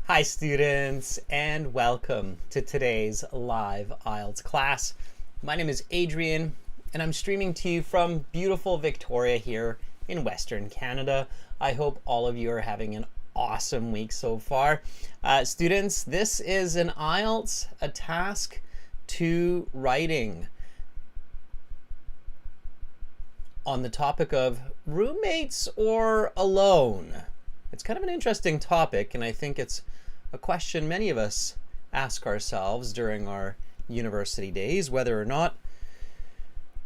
Hi students, and welcome to today's live IELTS class. My name is Adrian and I'm streaming to you from beautiful Victoria here in Western Canada. I hope all of you are having an awesome week so far. Students, this is an IELTS, a task 2 writing on the topic of roommates or alone. It's kind of an interesting topic, and I think it's a question many of us ask ourselves during our university days, whether or not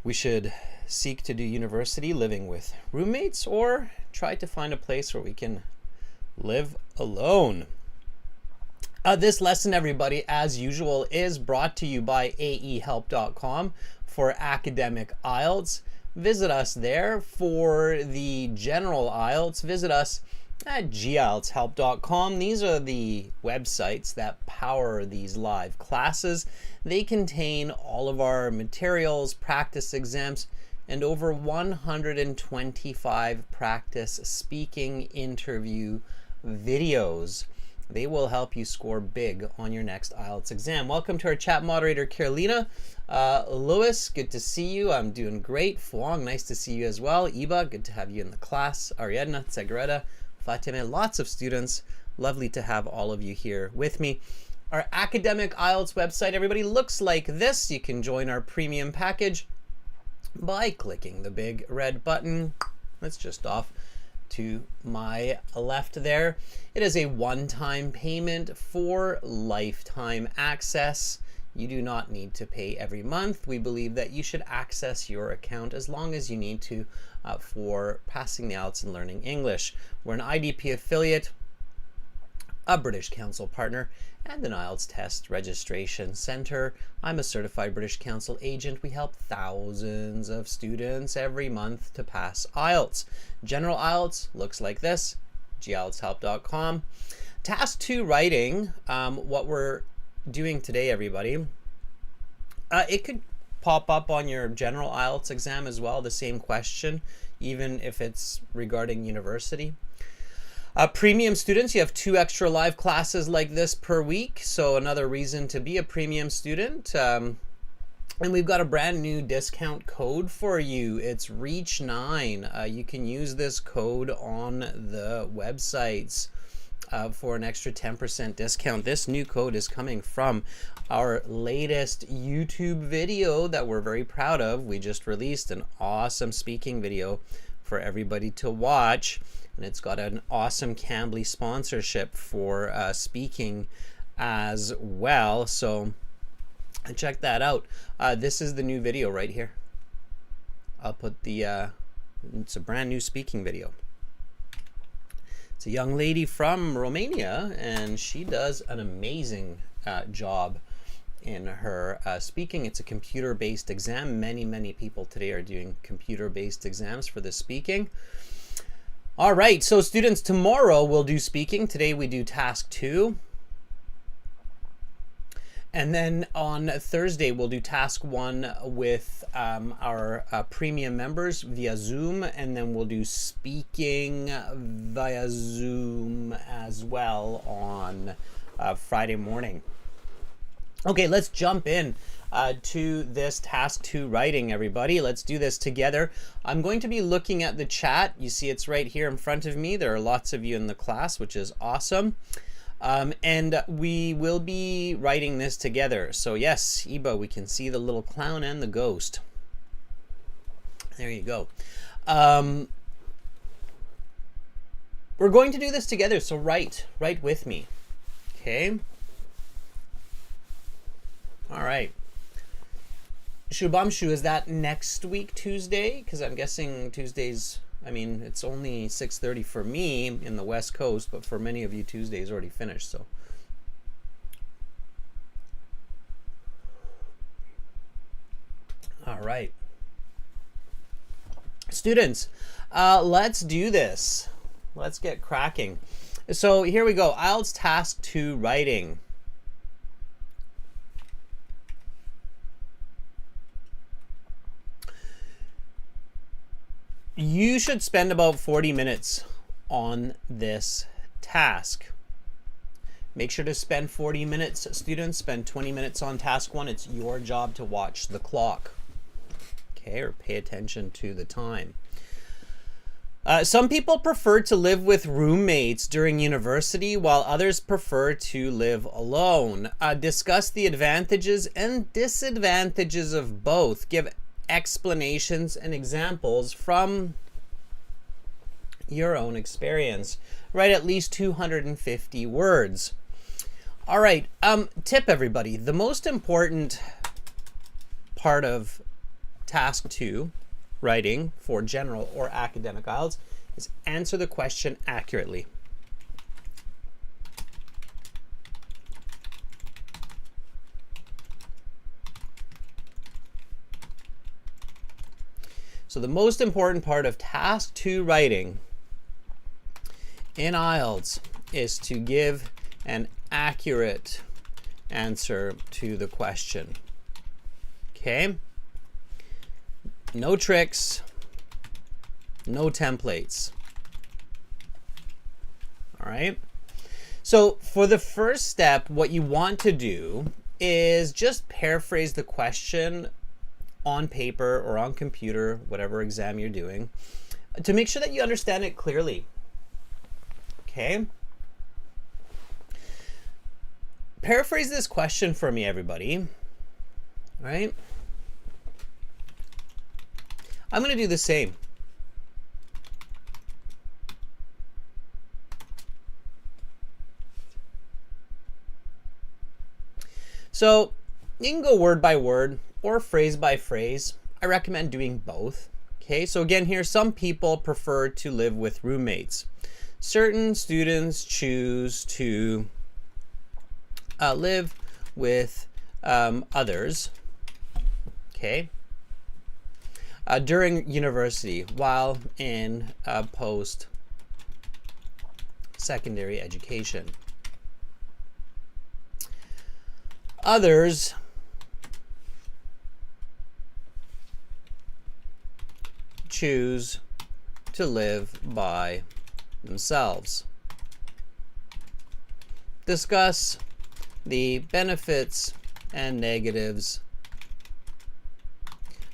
we should seek to do university living with roommates or try to find a place where we can live alone. This lesson, everybody, as usual, is brought to you by aehelp.com for academic IELTS. Visit us there. For the general IELTS, visit us at gieltshelp.com. These are the websites that power these live classes. They contain all of our materials, practice exams, and over 125 practice speaking interview videos. They will help you score big on your next IELTS exam. Welcome to our chat moderator, Carolina. Lewis, good to see you. I'm doing great. Fuang, nice to see you as well. Iba, good to have you in the class. Ariadna, Tsegreta, Fatima, lots of students. Lovely to have all of you here with me. Our academic IELTS website, everybody, looks like this. You can join our premium package by clicking the big red button. That's just off to my left there. It is a one-time payment for lifetime access. You do not need to pay every month. We believe that you should access your account as long as you need to for passing the IELTS and learning English. We're an IDP affiliate, a British Council partner, and an IELTS test registration center. I'm a certified British Council agent. We help thousands of students every month to pass IELTS. General IELTS looks like this, gieltshelp.com. Task 2 writing, what we're doing today, everybody, it could pop up on your general IELTS exam as well, the same question, even if it's regarding university. Premium students, you have 2 extra live classes like this per week, so another reason to be a premium student. And we've got a brand new discount code for you. It's REACH9. You can use this code on the websites for an extra 10% discount. This new code is coming from our latest YouTube video that we're very proud of. We just released an awesome speaking video for everybody to watch, and it's got an awesome Cambly sponsorship for speaking as well. So check that out. This is the new video right here. I'll put the, it's a brand new speaking video. It's a young lady from Romania, and she does an amazing job in her speaking. It's a computer-based exam. Many people today are doing computer-based exams for the speaking. All right, so students, tomorrow we'll do speaking. Today we do task 2. And then on Thursday, we'll do task 1 with our premium members via Zoom, and then we'll do speaking via Zoom as well on Friday morning. Okay, let's jump in to this task 2 writing, everybody. Let's do this together. I'm going to be looking at the chat. You see it's right here in front of me. There are lots of you in the class, which is awesome. And we will be writing this together. So yes, Iba, we can see the little clown and the ghost. There you go. We're going to do this together, so write with me. Okay. All right. Shubhamshu, is that next week Tuesday? Because I'm guessing Tuesdays, I mean, it's only 6:30 for me in the West Coast, but for many of you, Tuesday is already finished. So, all right, students, let's do this. Let's get cracking. So here we go. IELTS task 2 writing. You should spend about 40 minutes on this task. Make sure to spend 40 minutes, students. Spend 20 minutes on task 1. It's your job to watch the clock. Okay, or pay attention to the time. Some people prefer to live with roommates during university, while others prefer to live alone. Discuss the advantages and disadvantages of both. Give explanations and examples from your own experience. Write at least 250 words. All right, tip everybody. The most important part of task 2, writing for general or academic IELTS, is answer the question accurately. So the most important part of task 2 writing in IELTS is to give an accurate answer to the question. Okay? No tricks, no templates. All right? So for the first step, what you want to do is just paraphrase the question on paper or on computer, whatever exam you're doing, to make sure that you understand it clearly. Okay? Paraphrase this question for me, everybody. All right? I'm going to do the same. So you can go word by word or phrase by phrase. I recommend doing both. Okay, so again here, some people prefer to live with roommates. Certain students choose to live with others, okay, during university while in post-secondary education. Others choose to live by themselves. Discuss the benefits and negatives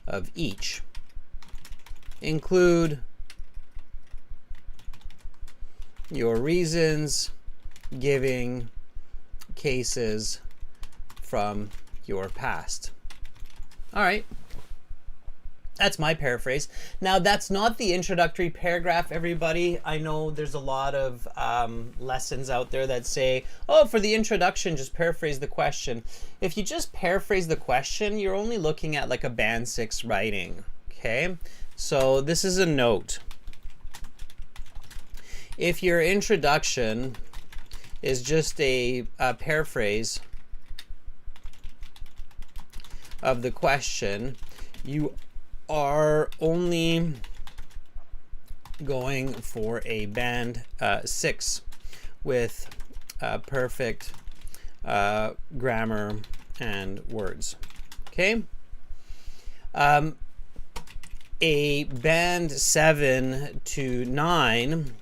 of each. Include your reasons, giving cases from your past. All right. That's my paraphrase. Now, that's not the introductory paragraph, everybody. I know there's a lot of lessons out there that say, oh, for the introduction, just paraphrase the question. If you just paraphrase the question, you're only looking at like a band 6 writing, okay? So this is a note. If your introduction is just a paraphrase of the question, you are only going for a band 6 with perfect grammar and words. Okay. A band 7 to 9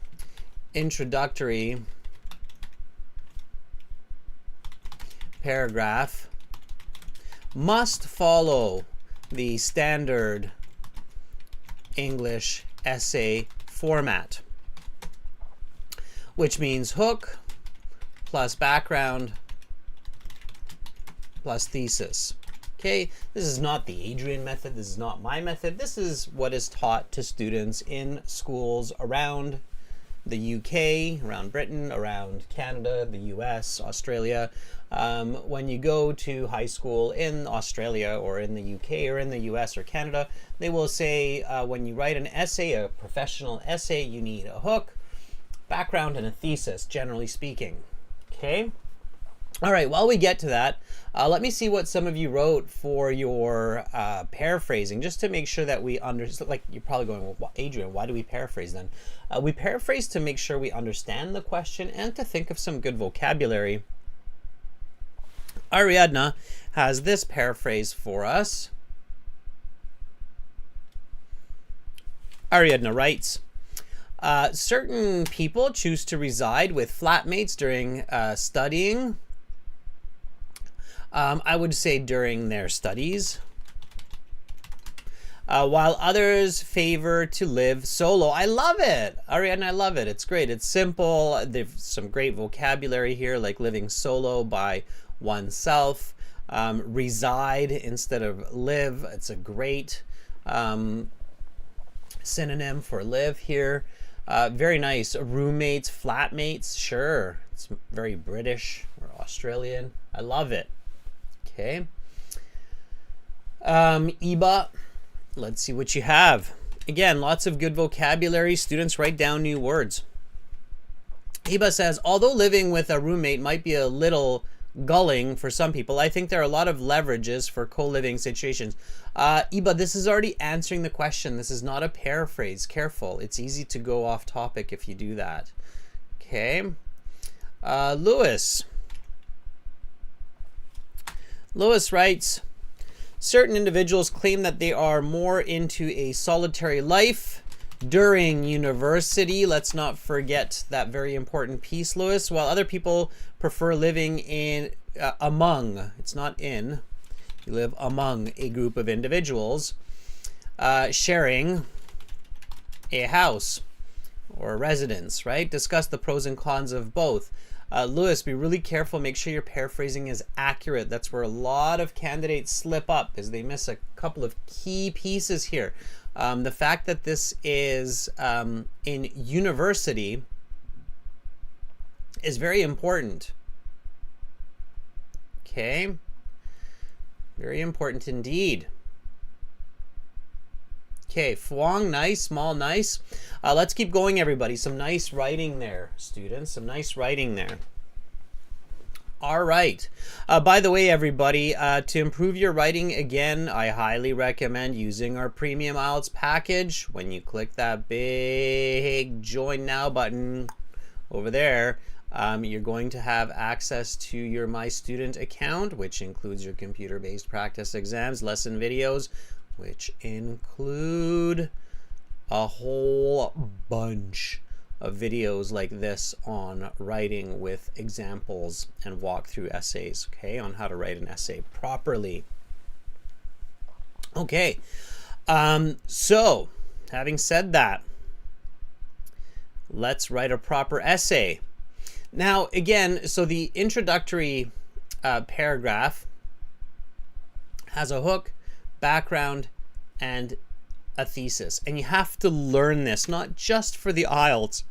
introductory paragraph must follow the standard English essay format, which means hook plus background plus thesis. Okay, this is not the Adrian method. This is not my method. This is what is taught to students in schools around the UK, around Britain, around Canada, the US, Australia. When you go to high school in Australia or in the UK or in the US or Canada, they will say when you write an essay, a professional essay, you need a hook, background, and a thesis, generally speaking. Okay? All right, while we get to that, let me see what some of you wrote for your paraphrasing, just to make sure that we understand. Like, you're probably going, well, Adrian, why do we paraphrase then? We paraphrase to make sure we understand the question and to think of some good vocabulary. Ariadna has this paraphrase for us. Ariadna writes, Certain people choose to reside with flatmates during studying. I would say during their studies. While others favor to live solo. I love it. Ariane, I love it. It's great. It's simple. There's some great vocabulary here, like living solo by oneself. Reside instead of live. It's a great synonym for live here. Very nice. Roommates, flatmates. Sure. It's very British or Australian. I love it. Okay. Iba. Let's see what you have. Again, lots of good vocabulary. Students, write down new words. Iba says, although living with a roommate might be a little gulling for some people, I think there are a lot of leverages for co-living situations. Iba, this is already answering the question. This is not a paraphrase. Careful. It's easy to go off topic if you do that. Okay. Lewis. Lewis writes, certain individuals claim that they are more into a solitary life during university. Let's not forget that very important piece, Lewis. While other people prefer living in among, it's not in, you live among a group of individuals, sharing a house or a residence, right? Discuss the pros and cons of both. Lewis, be really careful. Make sure your paraphrasing is accurate. That's where a lot of candidates slip up, is they miss a couple of key pieces here. The fact that this is in university is very important. Okay. Very important indeed. Okay, Fuang, nice, small, nice. Let's keep going, everybody. Some nice writing there, students. Some nice writing there. All right. By the way, everybody, to improve your writing, again, I highly recommend using our premium IELTS package. When you click that big Join Now button over there, you're going to have access to your My Student account, which includes your computer-based practice exams, lesson videos, which include a whole bunch of videos like this on writing with examples and walkthrough essays, okay, on how to write an essay properly. Okay, so having said that, let's write a proper essay. Now, again, so the introductory paragraph has a hook, background, and a thesis. And you have to learn this, not just for the IELTS,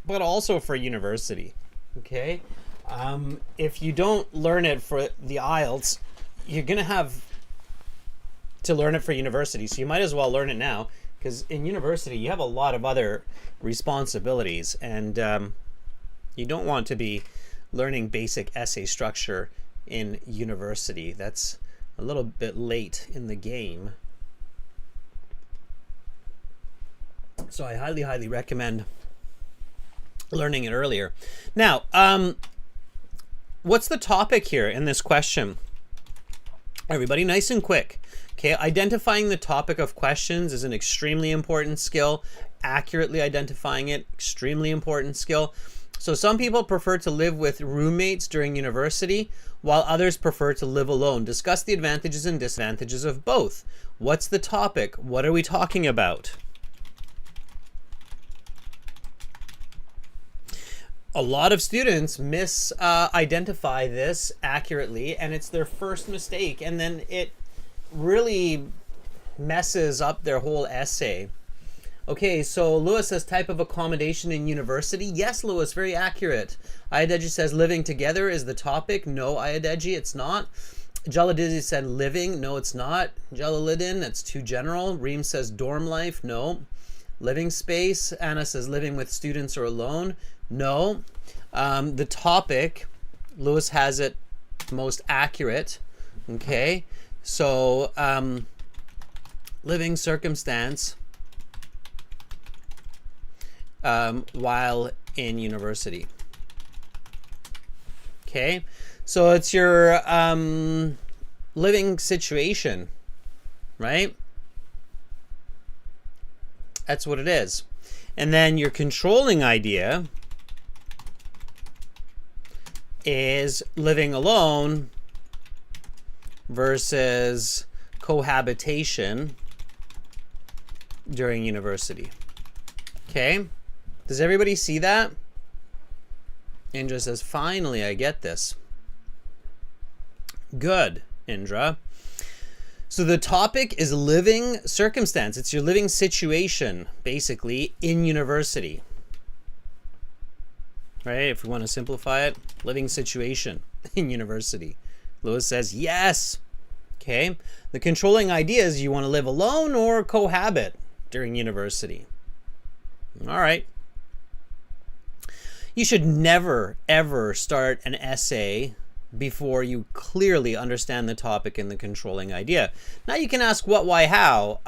but also for university. Okay? If you don't learn it for the IELTS, you're going to have to learn it for university. So you might as well learn it now, because in university, you have a lot of other responsibilities. And you don't want to be learning basic essay structure in university. That's a little bit late in the game. So I highly, highly recommend learning it earlier. Now, what's the topic here in this question? Everybody, nice and quick. Okay, identifying the topic of questions is an extremely important skill. Accurately identifying it, extremely important skill. So some people prefer to live with roommates during university, while others prefer to live alone. Discuss the advantages and disadvantages of both. What's the topic? What are we talking about? A lot of students misidentify this accurately, and it's their first mistake, and then it really messes up their whole essay. Okay, so Lewis says type of accommodation in university. Yes, Lewis, very accurate. Iadeji says living together is the topic. No, Iadeji, it's not. Jaladizi said living. No, it's not. Jalalidin, that's too general. Reem says dorm life. No. Living space. Anna says living with students or alone. No. The topic, Lewis has it most accurate. Okay, so living circumstance while in university. Okay, so it's your living situation, right? That's what it is. And then your controlling idea is living alone versus cohabitation during university. Okay? Does everybody see that? Indra says, finally, I get this. Good, Indra. So the topic is living circumstance. It's your living situation, basically, in university. Right? If we want to simplify it, living situation in university. Lewis says, yes. Okay. The controlling idea is you want to live alone or cohabit during university. All right. You should never, ever start an essay before you clearly understand the topic and the controlling idea. Now you can ask what, why, how.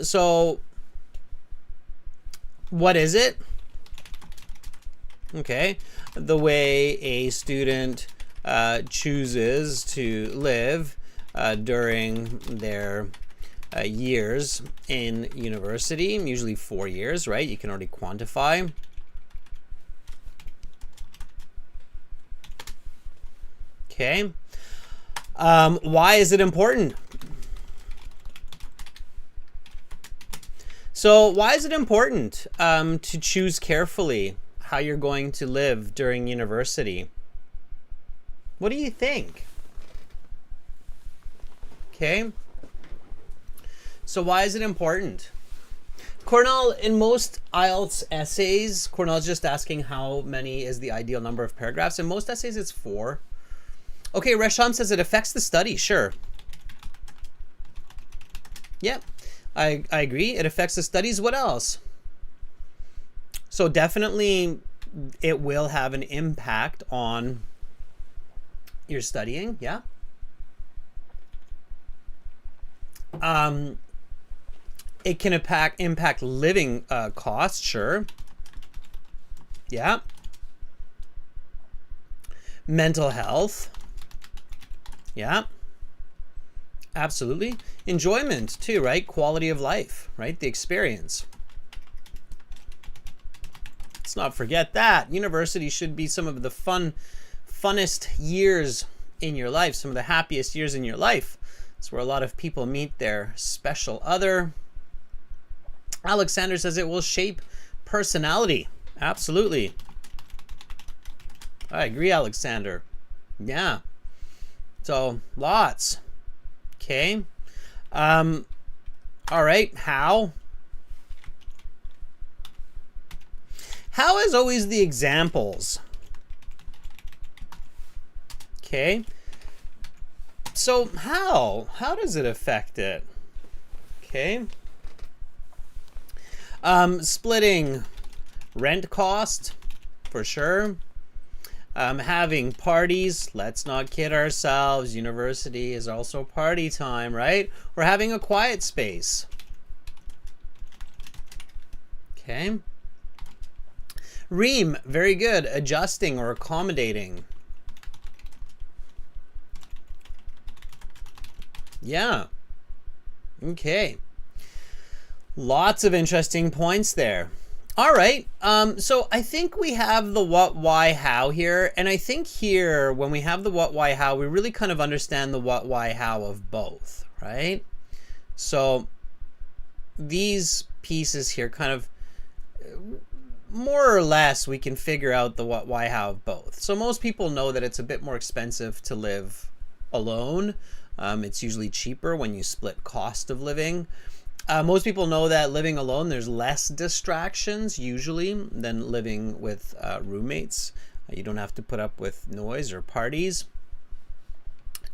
So what is it? Okay. The way a student chooses to live during their years in university, usually 4 years, right? You can already quantify. Okay. Why is it important? So why is it important to choose carefully how you're going to live during university? What do you think? Okay. So why is it important? Cornell, in most IELTS essays, Cornell's just asking how many is the ideal number of paragraphs. In most essays, it's 4. Okay, Resham says it affects the study. Sure. Yep, I agree. It affects the studies. What else? So definitely it will have an impact on your studying. Yeah. It can impact living costs. Sure. Yeah. Mental health. Yeah, absolutely. Enjoyment too, right? Quality of life, right? The experience. Let's not forget that. University should be some of the funnest years in your life, some of the happiest years in your life. It's where a lot of people meet their special other. Alexander says it will shape personality. Absolutely. I agree, Alexander. Yeah. So lots. Okay. All right. How? How is always the examples. Okay. So how does it affect it? Okay. Splitting rent cost for sure. Having parties, let's not kid ourselves. University is also party time, right? Or having a quiet space. Okay. Reem, very good. Adjusting or accommodating. Yeah. Okay. Lots of interesting points there. All right, so I think we have the what, why, how here. And I think here, when we have the what, why, how, we really kind of understand the what, why, how of both, right? So these pieces here kind of, more or less, we can figure out the what, why, how of both. So most people know that it's a bit more expensive to live alone. It's usually cheaper when you split cost of living. Most people know that living alone, there's less distractions usually than living with roommates. You don't have to put up with noise or parties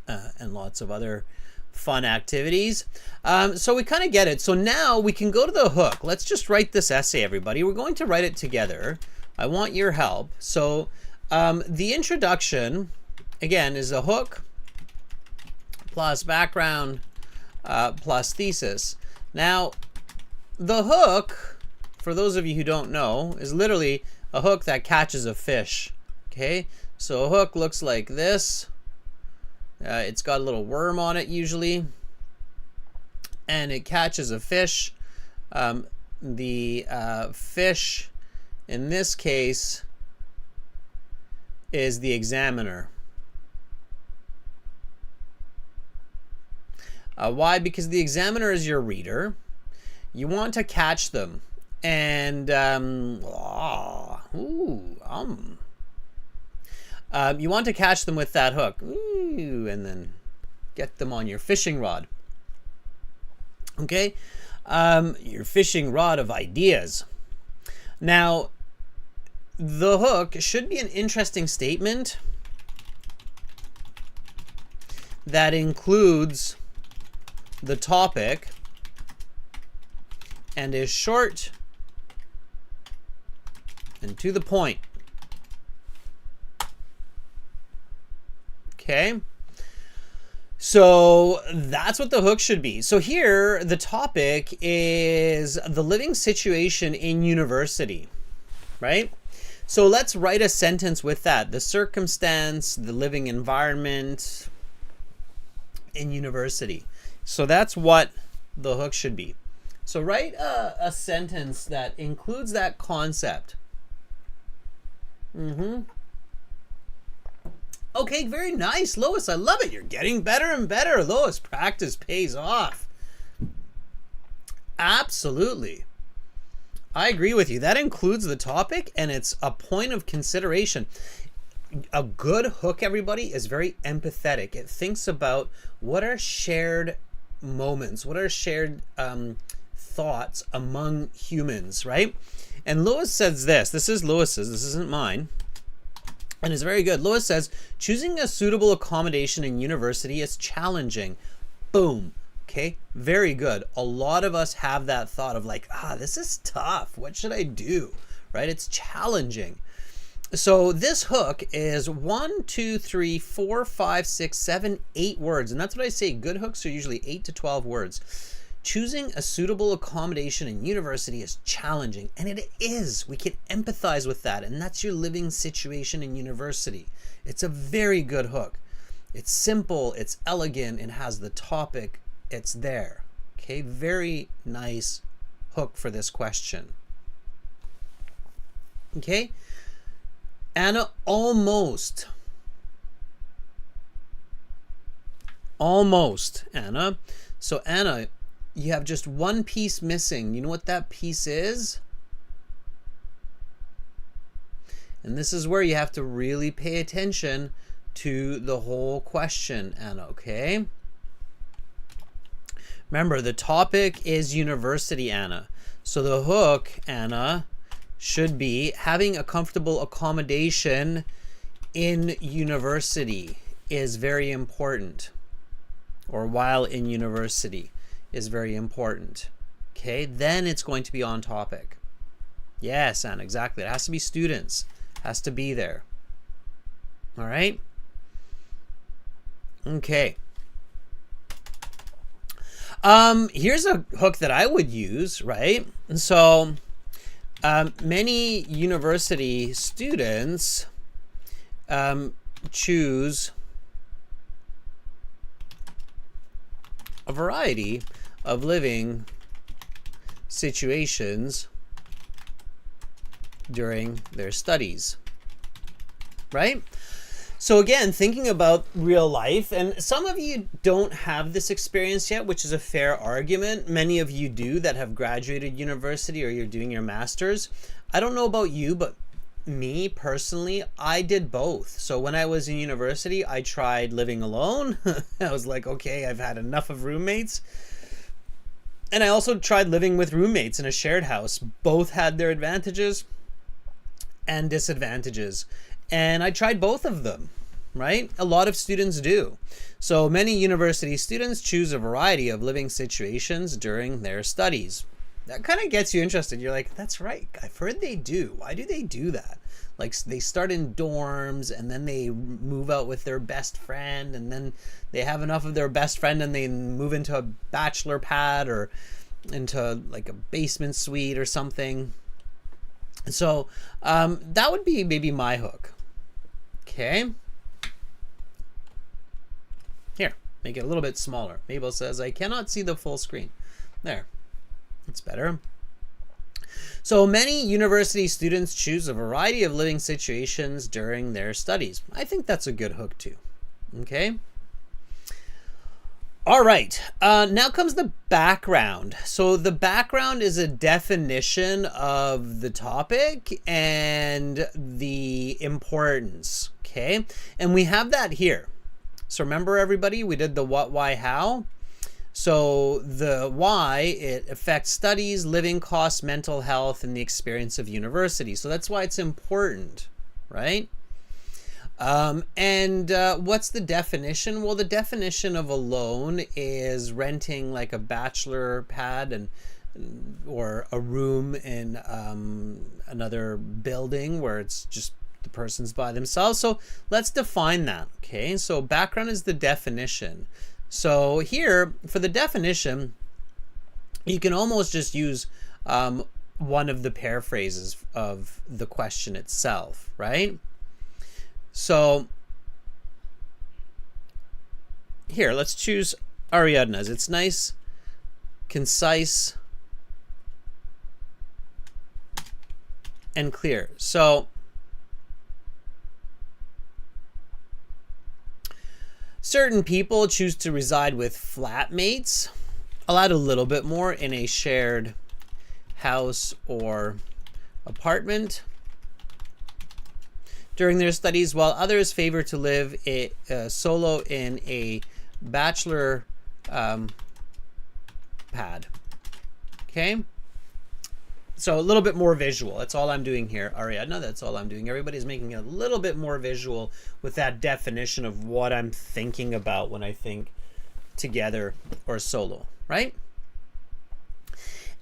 and lots of other fun activities. So we kind of get it. So now we can go to the hook. Let's just write this essay, everybody. We're going to write it together. I want your help. So the introduction, again, is a hook plus background plus thesis. Now, the hook, for those of you who don't know, is literally a hook that catches a fish. Okay, so a hook looks like this. It's got a little worm on it usually, and it catches a fish. the fish in this case is the examiner. Why? Because the examiner is your reader. You want to catch them, and you want to catch them with that hook, and then get them on your fishing rod. Okay, your fishing rod of ideas. Now, the hook should be an interesting statement that includes the topic and is short and to the point. Okay, so that's what the hook should be. So here the topic is the living situation in university, right? So let's write a sentence with that. The circumstance, the living environment in university. So that's what the hook should be. So write a sentence that includes that concept. Okay, very nice, Lois. I love it. You're getting better and better, Lois. Practice pays off. Absolutely. I agree with you. That includes the topic, and it's a point of consideration. A good hook, everybody, is very empathetic. It thinks about what are shared moments, what are shared thoughts among humans, right? And Lois says this. This is Lois's. This isn't mine. And it's very good. Lois says, choosing a suitable accommodation in university is challenging. Boom. Okay, very good. A lot of us have that thought of like, this is tough. What should I do? Right? It's challenging. So this hook is 1, 2, 3, 4, 5, 6, 7, 8 words. And that's what I say. Good hooks are usually 8 to 12 words. Choosing a suitable accommodation in university is challenging, and it is. We can empathize with that, and that's your living situation in university. It's a very good hook. It's simple, it's elegant, it has the topic, it's there. Okay, very nice hook for this question. Okay, Anna, almost, Anna. So Anna, you have just one piece missing. You know what that piece is? And this is where you have to really pay attention to the whole question, Anna, okay? Remember, the topic is university, Anna. So the hook, Anna, should be having a comfortable accommodation in university is very important. Or while in university is very important. Okay, then it's going to be on topic. Yes, Anna, exactly. It has to be students. It has to be there. All right? Okay. Here's a hook that I would use, right? And so many university students choose a variety of living situations during their studies, right? So again, thinking about real life, and some of you don't have this experience yet, which is a fair argument. Many of you do that have graduated university or you're doing your master's. I don't know about you, but me personally, I did both. So when I was in university, I tried living alone. I was like, okay, I've had enough of roommates. And I also tried living with roommates in a shared house. Both had their advantages and disadvantages. And I tried both of them, right? A lot of students do. So many university students choose a variety of living situations during their studies. That kind of gets you interested. You're like, that's right. I've heard they do. Why do they do that? Like they start in dorms and then they move out with their best friend and then they have enough of their best friend and they move into a bachelor pad or into like a basement suite or something. So that would be maybe my hook. Okay. Here, make it a little bit smaller. Mabel says, I cannot see the full screen. There. That's better. So many university students choose a variety of living situations during their studies. I think that's a good hook too. Okay. All right, now comes the background. So the background is a definition of the topic and the importance, okay? And we have that here. So remember everybody, we did the what, why, how. So the why, it affects studies, living costs, mental health, and the experience of university. So that's why it's important, right? What's the definition? Well, the definition of alone is renting like a bachelor pad or a room in another building where it's just the person's by themselves. So let's define that. Okay, so background is the definition. So here for the definition, you can almost just use one of the paraphrases of the question itself, right? So here, let's choose Ariadna's. It's nice, concise, and clear. So certain people choose to reside with flatmates. I'll add a little bit more in a shared house or apartment during their studies, while others favor to live solo in a bachelor pad. Okay, so a little bit more visual. That's all I'm doing here, Ariadna. That's all I'm doing. Everybody's making it a little bit more visual with that definition of what I'm thinking about when I think together or solo, right?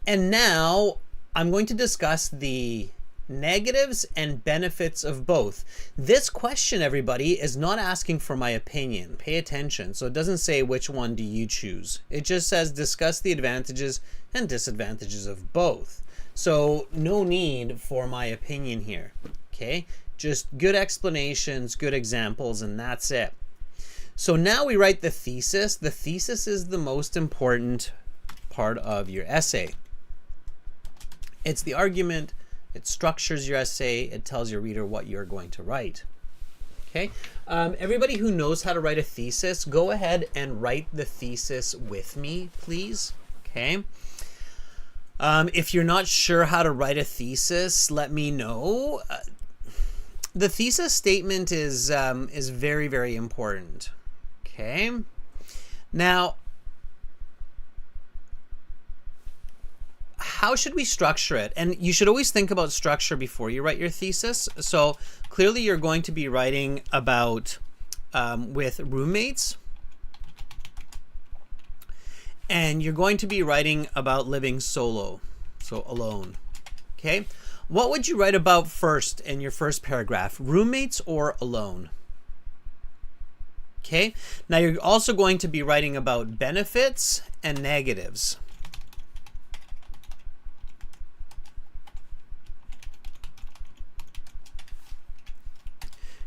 And now I'm going to discuss the negatives and benefits of both. This question, everybody, is not asking for my opinion. Pay attention. So it doesn't say which one do you choose. It just says discuss the advantages and disadvantages of both. So no need for my opinion here. Okay, just good explanations, good examples, and that's it. So now we write the thesis. The thesis is the most important part of your essay. It's the argument. It structures your essay. It tells your reader what you're going to write. Okay. Everybody who knows how to write a thesis, go ahead and write the thesis with me, please. Okay. If you're not sure how to write a thesis, let me know. The thesis statement is very, very important. Okay. Now, how should we structure it? And you should always think about structure before you write your thesis. So clearly you're going to be writing about with roommates, and you're going to be writing about living solo, so alone. Okay, what would you write about first in your first paragraph, roommates or alone? Okay, now you're also going to be writing about benefits and negatives.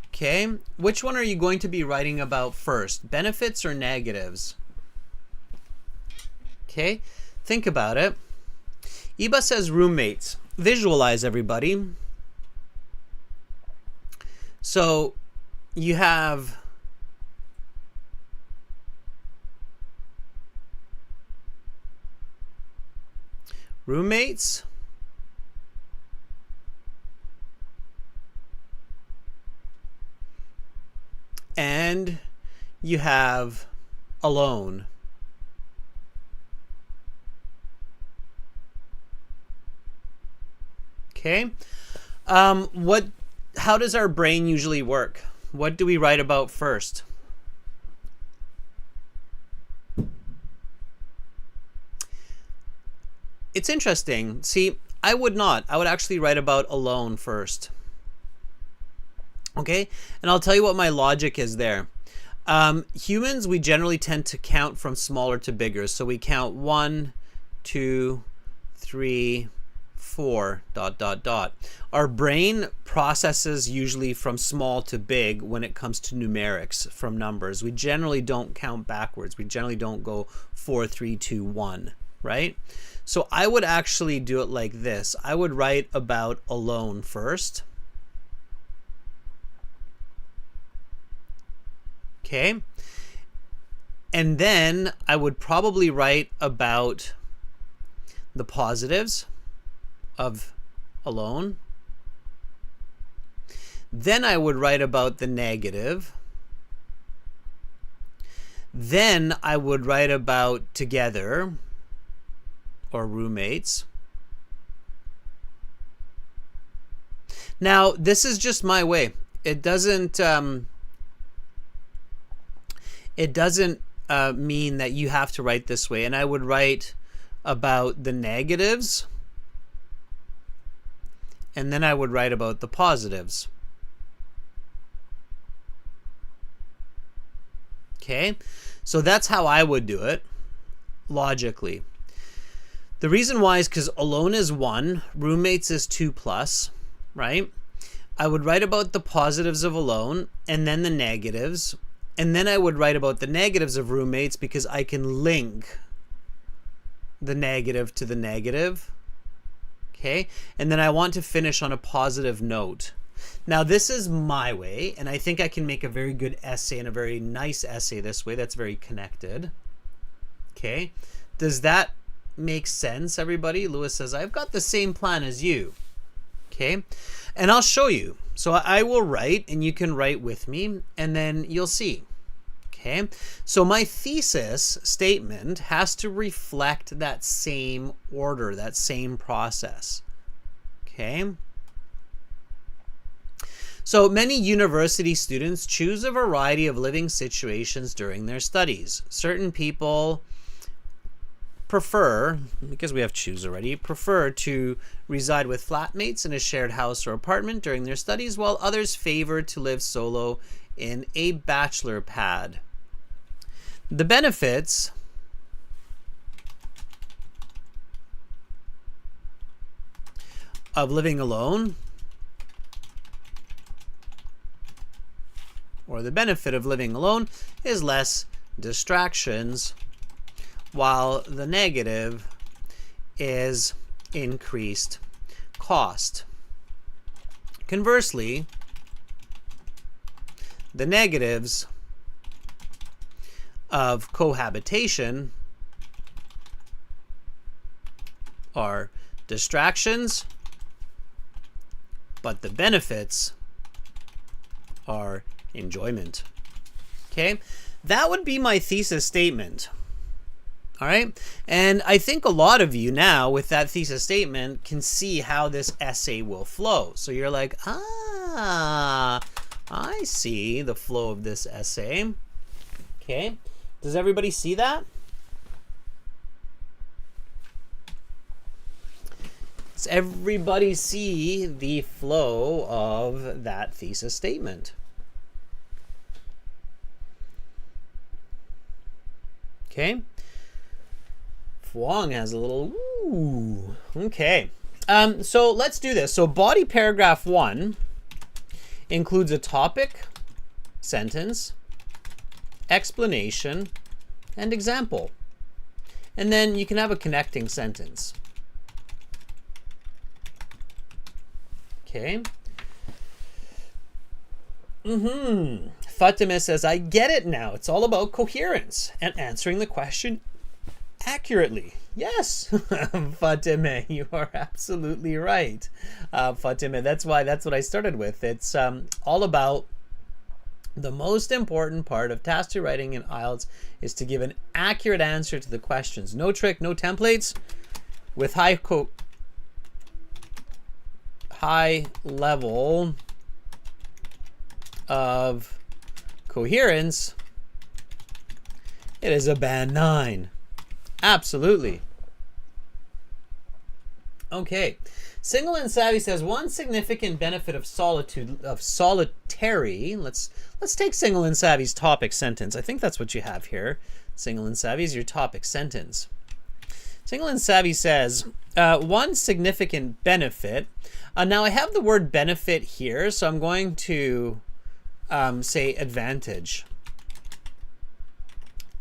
Okay, which one are you going to be writing about first, benefits or negatives? Okay, think about it. Iba says roommates. Visualize, everybody. So you have roommates, and you have alone. Okay. How does our brain usually work? What do we write about first? It's interesting. See, I would not. I would actually write about alone first. Okay, and I'll tell you what my logic is there. Humans, we generally tend to count from smaller to bigger. So we count 1, 2, 3, 4, ... Our brain processes usually from small to big when it comes to numerics, from numbers. We generally don't count backwards. We generally don't go 4, 3, 2, 1. right? So I would actually do it like this. I would write about alone first. Okay. And then I would probably write about the positives of alone. Then I would write about the negative. Then I would write about together or roommates. Now, this is just my way. It doesn't mean that you have to write this way. And I would write about the negatives, and then I would write about the positives. Okay, so that's how I would do it logically. The reason why is because alone is 1, roommates is 2 plus, right? I would write about the positives of alone and then the negatives. And then I would write about the negatives of roommates because I can link the negative to the negative. Okay? And then I want to finish on a positive note. Now, this is my way, and I think I can make a very good essay and a very nice essay this way that's very connected. Okay? Does that make sense, everybody? Lewis says, I've got the same plan as you. Okay? And I'll show you. So I will write, and you can write with me, and then you'll see. Okay? So my thesis statement has to reflect that same order, that same process. Okay? So many university students choose a variety of living situations during their studies. Certain people prefer, because we have choose already, prefer to reside with flatmates in a shared house or apartment during their studies, while others favor to live solo in a bachelor pad. The benefits of living alone, or the benefit of living alone, is less distractions, while the negative is increased cost. Conversely, the negatives of cohabitation are distractions, but the benefits are enjoyment. Okay, that would be my thesis statement. All right, and I think a lot of you now with that thesis statement can see how this essay will flow. So you're like, I see the flow of this essay. Okay, does everybody see that? Does everybody see the flow of that thesis statement? Okay. Wong has a little ooh. Okay. So let's do this. So body paragraph 1 includes a topic, sentence, explanation, and example. And then you can have a connecting sentence. Okay. Fatima says, I get it now. It's all about coherence and answering the question accurately. Yes, Fatima, you are absolutely right. Fatima, that's what I started with. It's all about the most important part of task 2 writing in IELTS is to give an accurate answer to the questions. No trick, no templates. With high level of coherence, it is a band 9. Absolutely. Okay. Single and Savvy says one significant benefit of solitary. Let's take Single and Savvy's topic sentence. I think that's what you have here. Single and Savvy is your topic sentence. Single and Savvy says one significant benefit. Now I have the word benefit here, so I'm going to say advantage.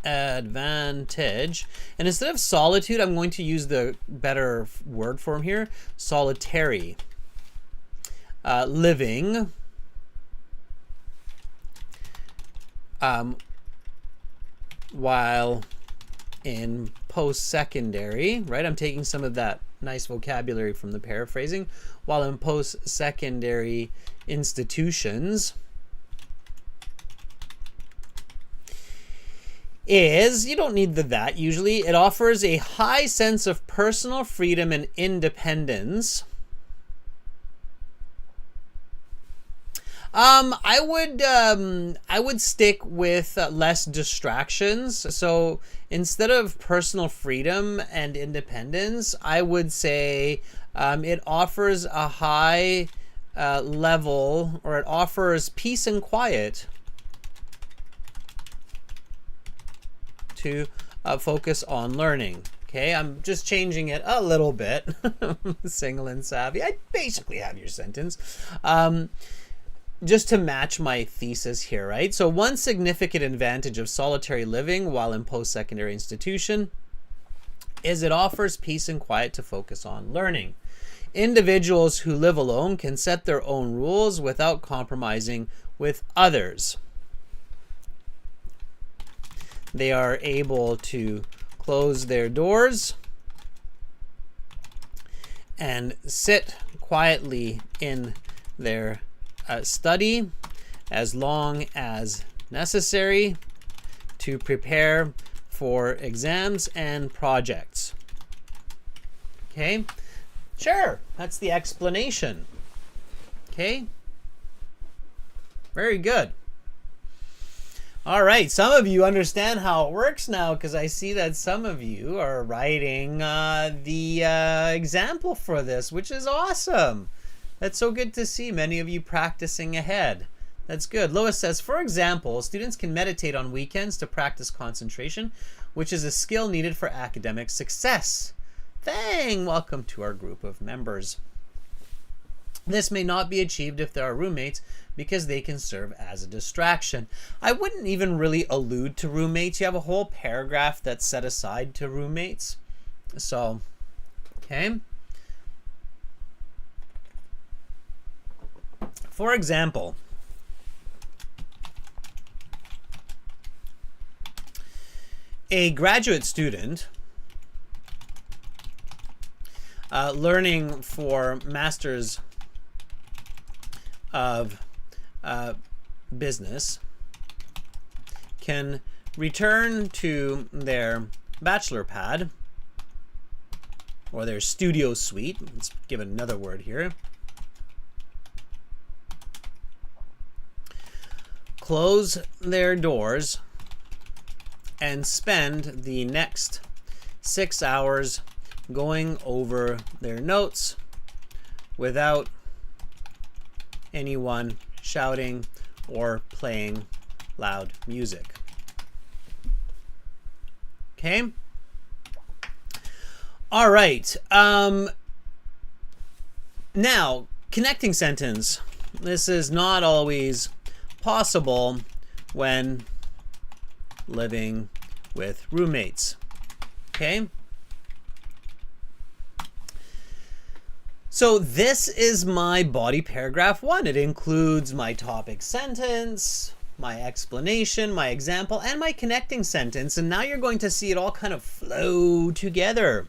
advantage. And instead of solitude, I'm going to use the better word form here, solitary living while in post-secondary, right? I'm taking some of that nice vocabulary from the paraphrasing. While in post-secondary institutions is, you don't need the that usually, it offers a high sense of personal freedom and independence. I would stick with less distractions. So instead of personal freedom and independence, I would say it offers a high level, or it offers peace and quiet to focus on learning. Okay, I'm just changing it a little bit. Single and savvy. I basically have your sentence. Just to match my thesis here, right? So one significant advantage of solitary living while in post-secondary institution is it offers peace and quiet to focus on learning. Individuals who live alone can set their own rules without compromising with others. They are able to close their doors and sit quietly in their study as long as necessary to prepare for exams and projects. Okay, sure, that's the explanation. Okay, very good. All right, some of you understand how it works now, because I see that some of you are writing the example for this, which is awesome. That's so good to see many of you practicing ahead. That's good. Lois says, for example, students can meditate on weekends to practice concentration, which is a skill needed for academic success. Thang! Welcome to our group of members. This may not be achieved if there are roommates, because they can serve as a distraction. I wouldn't even really allude to roommates. You have a whole paragraph that's set aside to roommates. So, okay. For example, a graduate student learning for Masters of Business can return to their bachelor pad or their studio suite. Let's give it another word here. Close their doors and spend the next 6 hours going over their notes without anyone shouting or playing loud music. Okay? All right. Now, connecting sentence. This is not always possible when living with roommates. Okay? So this is my body paragraph 1. It includes my topic sentence, my explanation, my example, and my connecting sentence. And now you're going to see it all kind of flow together.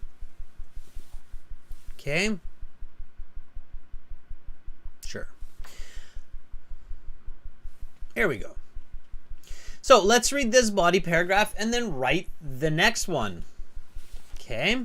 Okay? Sure. Here we go. So let's read this body paragraph and then write the next one. Okay?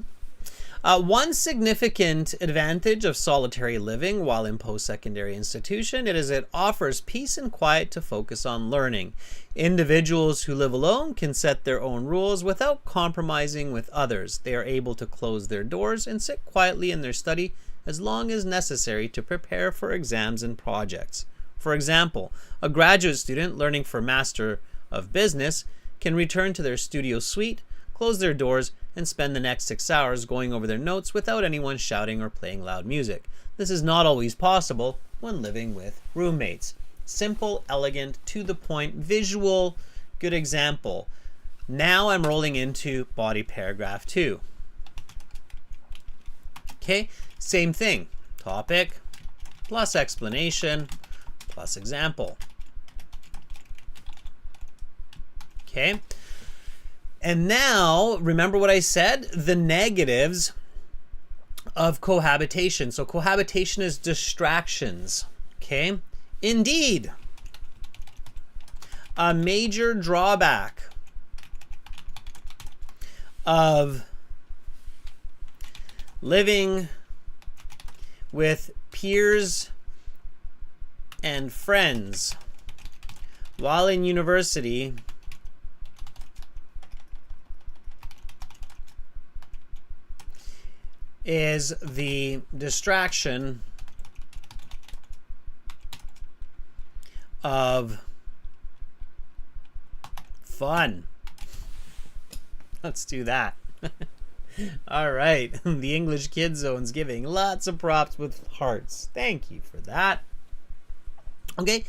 One significant advantage of solitary living while in post-secondary institution is it offers peace and quiet to focus on learning. Individuals who live alone can set their own rules without compromising with others. They are able to close their doors and sit quietly in their study as long as necessary to prepare for exams and projects. For example, a graduate student learning for Master of Business can return to their studio suite, close their doors, and spend the next 6 hours going over their notes without anyone shouting or playing loud music. This is not always possible when living with roommates. Simple, elegant, to the point, visual, good example. Now I'm rolling into body paragraph 2. Okay, same thing. Topic plus explanation plus example. Okay. And now, remember what I said? The negatives of cohabitation. So cohabitation is distractions. Okay. Indeed, a major drawback of living with peers and friends while in university is the distraction of fun. Let's do that. All right. The English Kid Zone's giving lots of props with hearts. Thank you for that. Okay,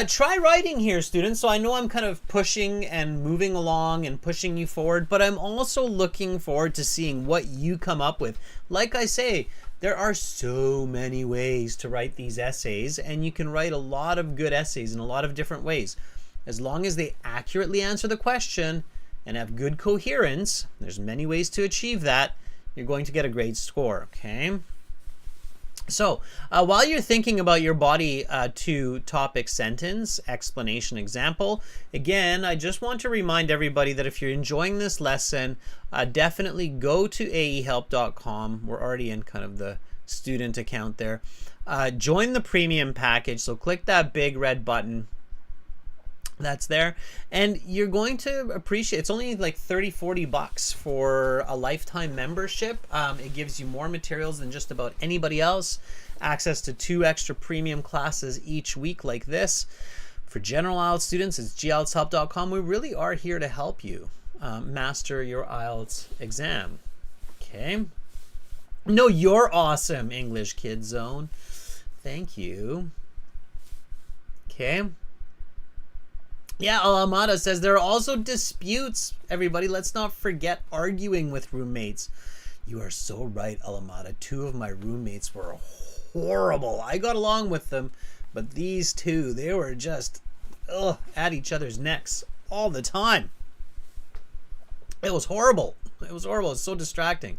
try writing here, students. So I know I'm kind of pushing and moving along and pushing you forward, but I'm also looking forward to seeing what you come up with. Like I say, there are so many ways to write these essays, and you can write a lot of good essays in a lot of different ways. As long as they accurately answer the question and have good coherence, there's many ways to achieve that, you're going to get a great score, okay? So while you're thinking about your body to topic sentence, explanation, example, again, I just want to remind everybody that if you're enjoying this lesson, definitely go to aehelp.com. We're already in kind of the student account there. Join the premium package. So click that big red button that's there, and you're going to appreciate, it's only like 30-40 bucks for a lifetime membership. It gives you more materials than just about anybody else, access to 2 extra premium classes each week like this. For general IELTS students, it's gieltshelp.com. We really are here to help you master your IELTS exam. Okay, no, you're awesome, English Kid Zone. Thank you. Okay. Yeah, Alamada says there are also disputes. Everybody, let's not forget arguing with roommates. You are so right, Alamada. 2 of my roommates were horrible. I got along with them, but these 2, they were just at each other's necks all the time. It was horrible. It was horrible. It's so distracting.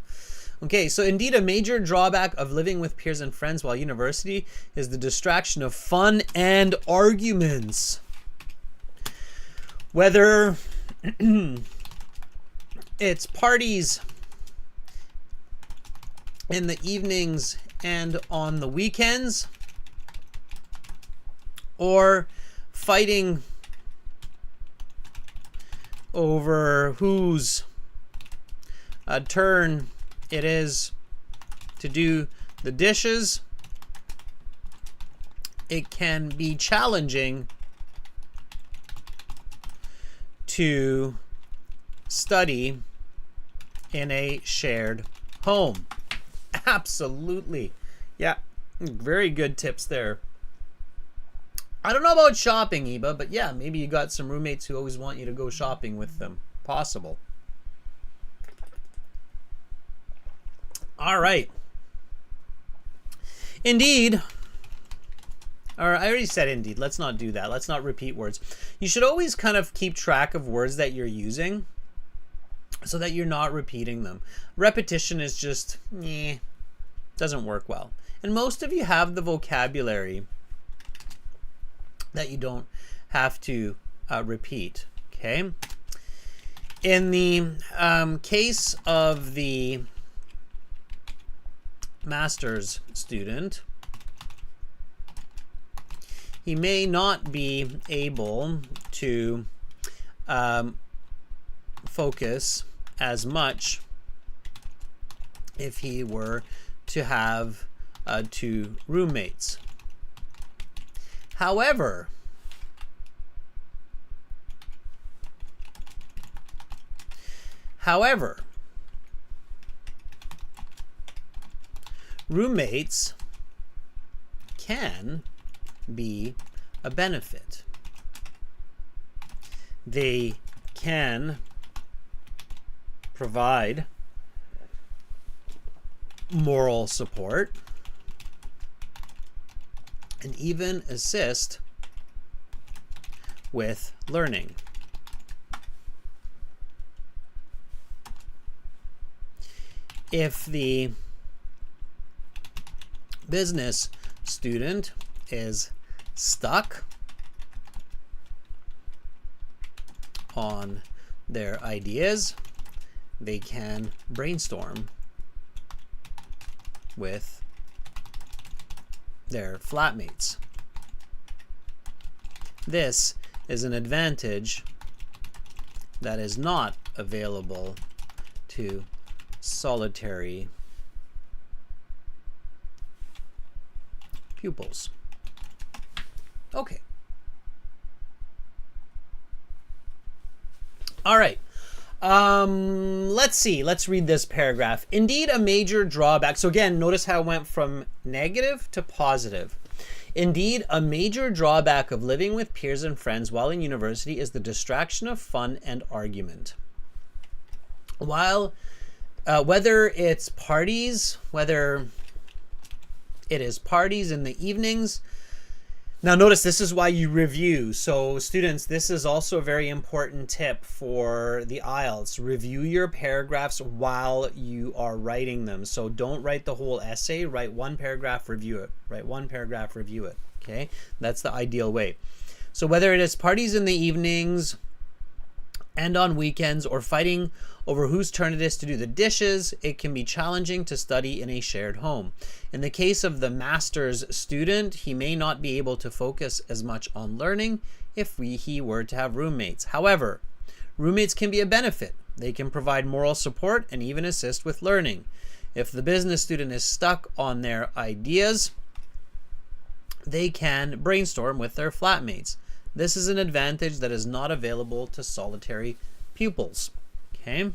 Okay, so indeed a major drawback of living with peers and friends while university is the distraction of fun and arguments. Whether it's parties in the evenings and on the weekends, or fighting over whose turn it is to do the dishes, it can be challenging to study in a shared home. Absolutely. Yeah, very good tips there. I don't know about shopping, Eba, but yeah, maybe you got some roommates who always want you to go shopping with them. Possible. All right. Indeed. Or I already said indeed. Let's not do that. Let's not repeat words. You should always kind of keep track of words that you're using so that you're not repeating them. Repetition is just, doesn't work well. And most of you have the vocabulary that you don't have to repeat, okay? In the case of the master's student, he may not be able to focus as much if he were to have 2 roommates. However, roommates can be a benefit. They can provide moral support, and even assist with learning. If the business student is stuck on their ideas, they can brainstorm with their flatmates. This is an advantage that is not available to solitary pupils. Okay. All right. Let's see. Let's read this paragraph. Indeed, a major drawback. So again, notice how it went from negative to positive. Indeed, a major drawback of living with peers and friends while in university is the distraction of fun and argument. While whether it is parties in the evenings. Now notice this is why you review. So students, this is also a very important tip for the IELTS. Review your paragraphs while you are writing them. So don't write the whole essay, write one paragraph, review it. Write one paragraph, review it. Okay, that's the ideal way. So whether it is parties in the evenings and on weekends or fighting over whose turn it is to do the dishes, it can be challenging to study in a shared home. In the case of the master's student, he may not be able to focus as much on learning if he were to have roommates. However, roommates can be a benefit. They can provide moral support and even assist with learning. If the business student is stuck on their ideas, they can brainstorm with their flatmates. This is an advantage that is not available to solitary pupils. Okay.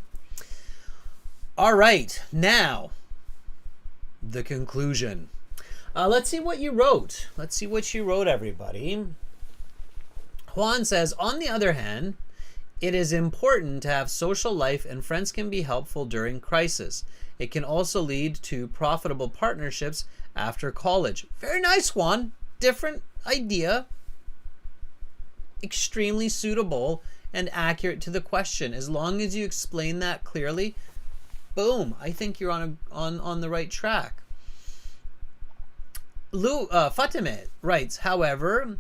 All right. Now, the conclusion. Let's see what you wrote. Let's see what you wrote, everybody. Juan says, on the other hand, it is important to have social life and friends can be helpful during crisis. It can also lead to profitable partnerships after college. Very nice, Juan. Different idea. Extremely suitable and accurate to the question. As long as you explain that clearly, boom, I think you're on the right track. Fatime writes, however,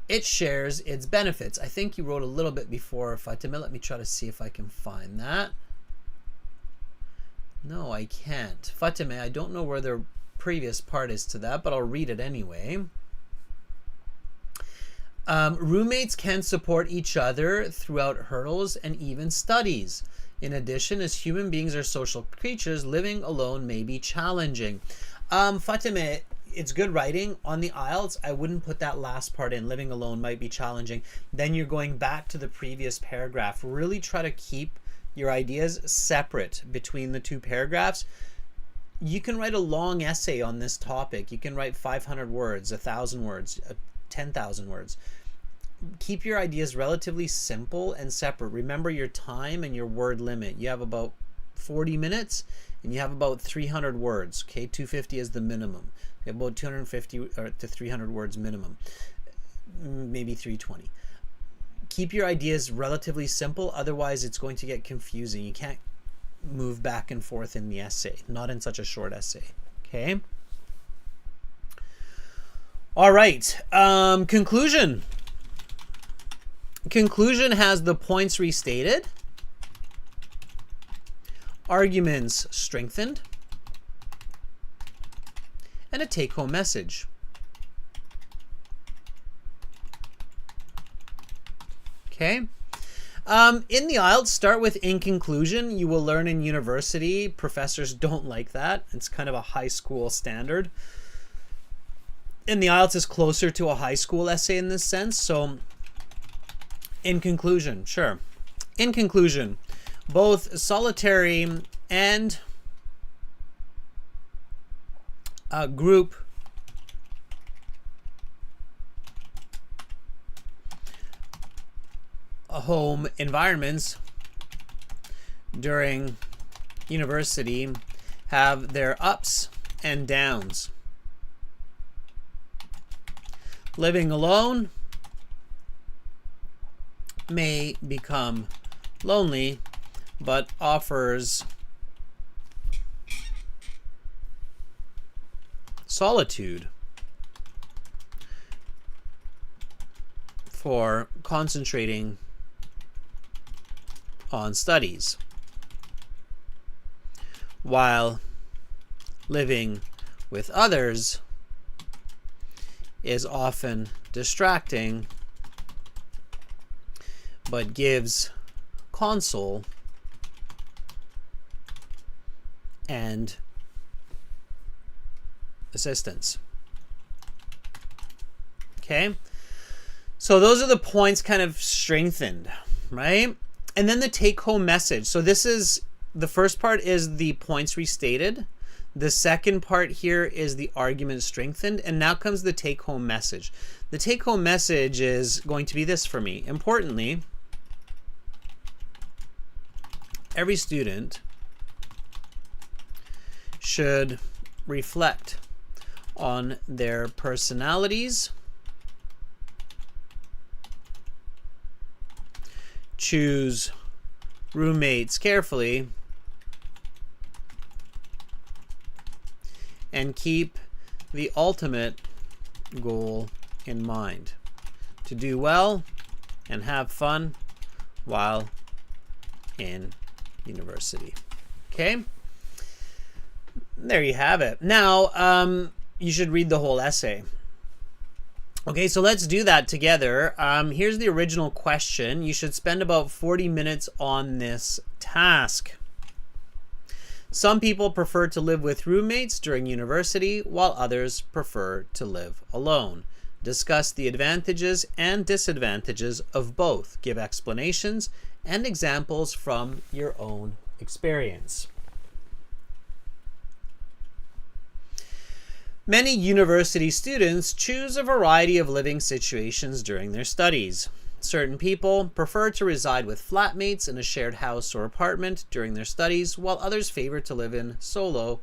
it shares its benefits. I think you wrote a little bit before, Fatime. Let me try to see if I can find that. No, I can't. Fatime, I don't know where the previous part is to that, but I'll read it anyway. Roommates can support each other throughout hurdles and even studies. In addition, as human beings are social creatures, living alone may be challenging. Fatime, it's good writing. On the IELTS, I wouldn't put that last part in. Living alone might be challenging. Then you're going back to the previous paragraph. Really try to keep your ideas separate between the two paragraphs. You can write a long essay on this topic. You can write 500 words, 1,000 words, 10,000 words. Keep your ideas relatively simple and separate. Remember your time and your word limit. You have about 40 minutes and you have about 300 words. Okay, 250 is the minimum. You have about 250 to 300 words minimum, maybe 320. Keep your ideas relatively simple, otherwise it's going to get confusing. You can't move back and forth in the essay, not in such a short essay. Okay. All right. Conclusion. Conclusion has the points restated, arguments strengthened, and a take-home message. Okay. In the IELTS, start with in conclusion. You will learn in university. Professors don't like that. It's kind of a high school standard. And the IELTS is closer to a high school essay in this sense. So, in conclusion, sure. In conclusion, both solitary and group home environments during university have their ups and downs. Living alone may become lonely, but offers solitude for concentrating on studies, while living with others is often distracting but gives console and assistance. Okay, so those are the points kind of strengthened, right? And then the take-home message. So this is, the first part is the points restated. The second part here is the argument strengthened. And now comes the take-home message. The take-home message is going to be this for me. Importantly, every student should reflect on their personalities, choose roommates carefully, and keep the ultimate goal in mind: to do well and have fun while in university. Okay, there you have it. Now, you should read the whole essay. Okay, so let's do that together. Here's the original question. You should spend about 40 minutes on this task. Some people prefer to live with roommates during university, while others prefer to live alone. Discuss the advantages and disadvantages of both. Give explanations and examples from your own experience. Many university students choose a variety of living situations during their studies. Certain people prefer to reside with flatmates in a shared house or apartment during their studies, while others favor to live solo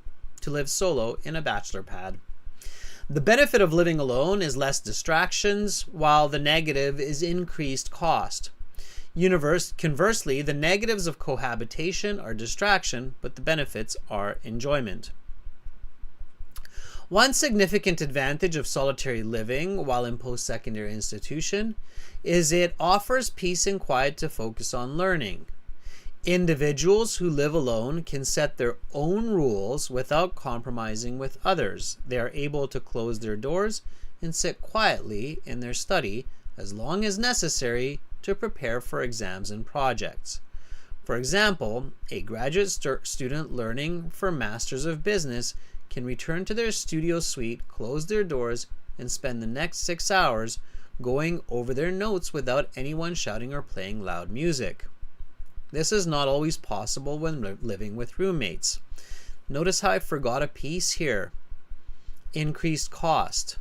in a bachelor pad. The benefit of living alone is less distractions, while the negative is increased cost. Conversely, the negatives of cohabitation are distraction, but the benefits are enjoyment. One significant advantage of solitary living while in post-secondary institution is it offers peace and quiet to focus on learning. Individuals who live alone can set their own rules without compromising with others. They are able to close their doors and sit quietly in their study as long as necessary to prepare for exams and projects. For example, a graduate student learning for Masters of Business can return to their studio suite, close their doors, and spend the next 6 hours going over their notes without anyone shouting or playing loud music. This is not always possible when living with roommates. Notice how I forgot a piece here. Increased cost.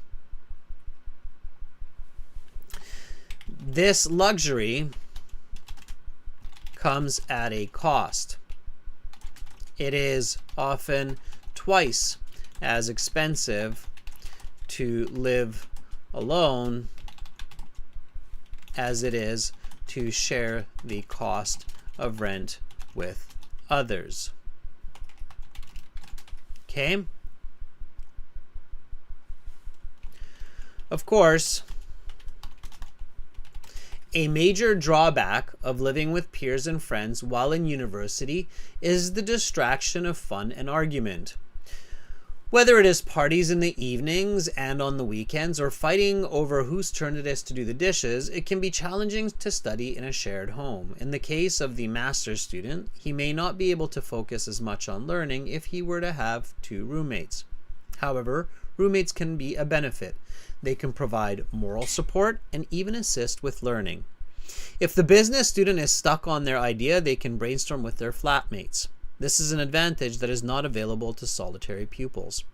This luxury comes at a cost. It is often twice as expensive to live alone as it is to share the cost of rent with others. Okay? Of course, a major drawback of living with peers and friends while in university is the distraction of fun and argument. Whether it is parties in the evenings and on the weekends or fighting over whose turn it is to do the dishes, it can be challenging to study in a shared home. In the case of the master's student, he may not be able to focus as much on learning if he were to have two roommates. However, roommates can be a benefit. They can provide moral support and even assist with learning. If the business student is stuck on their idea, they can brainstorm with their flatmates. This is an advantage that is not available to solitary pupils.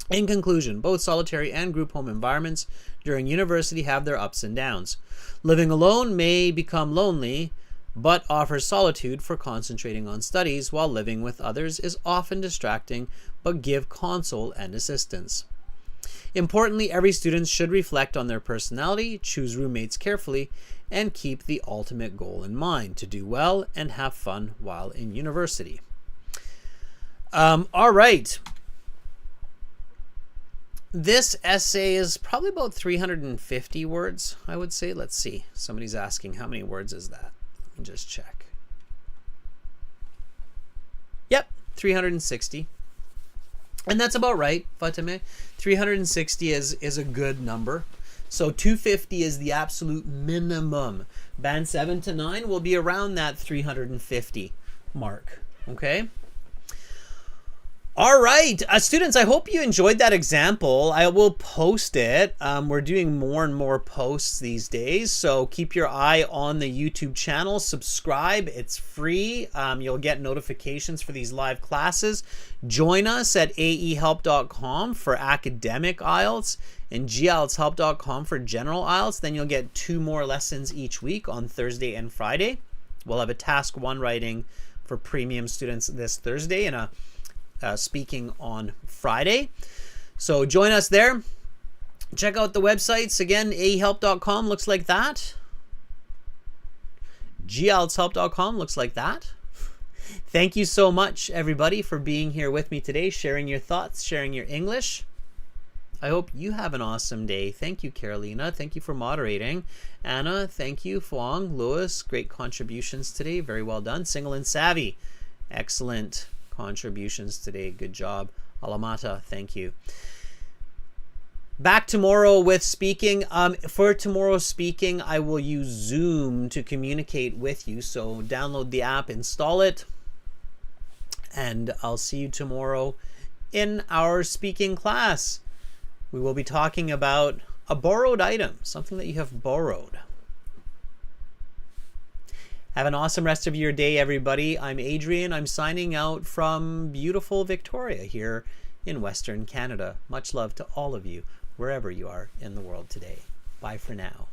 In conclusion, both solitary and group home environments during university have their ups and downs. Living alone may become lonely, but offers solitude for concentrating on studies while living with others is often distracting but give console and assistance. Importantly, every student should reflect on their personality, choose roommates carefully, and keep the ultimate goal in mind, to do well and have fun while in university. All right. This essay is probably about 350 words, I would say. Let's see. Somebody's asking how many words is that. Let me just check. Yep, 360. And that's about right, Fatime. 360 is a good number. So 250 is the absolute minimum. Band 7 to 9 will be around that 350 mark. Okay? All right, students, I hope you enjoyed that example. I will post it. We're doing more and more posts these days, so keep your eye on the YouTube channel. Subscribe. It's free. You'll get notifications for these live classes. Join us at aehelp.com for academic IELTS and gieltshelp.com for general IELTS. Then you'll get 2 more lessons each week on Thursday and Friday. We'll have a task 1 writing for premium students this Thursday and a speaking on Friday. So join us there. Check out the websites. Again, ahelp.com looks like that. gieltshelp.com looks like that. Thank you so much, everybody, for being here with me today, sharing your thoughts, sharing your English. I hope you have an awesome day. Thank you, Carolina. Thank you for moderating. Anna, thank you. Fuang, Lewis, great contributions today. Very well done. Single and Savvy, excellent contributions today. Good job. Alamata, thank you. Back tomorrow with speaking. For tomorrow's speaking, I will use Zoom to communicate with you. So download the app, install it, and I'll see you tomorrow in our speaking class. We will be talking about a borrowed item, something that you have borrowed. Have an awesome rest of your day, everybody. I'm Adrian. I'm signing out from beautiful Victoria here in Western Canada. Much love to all of you, wherever you are in the world today. Bye for now.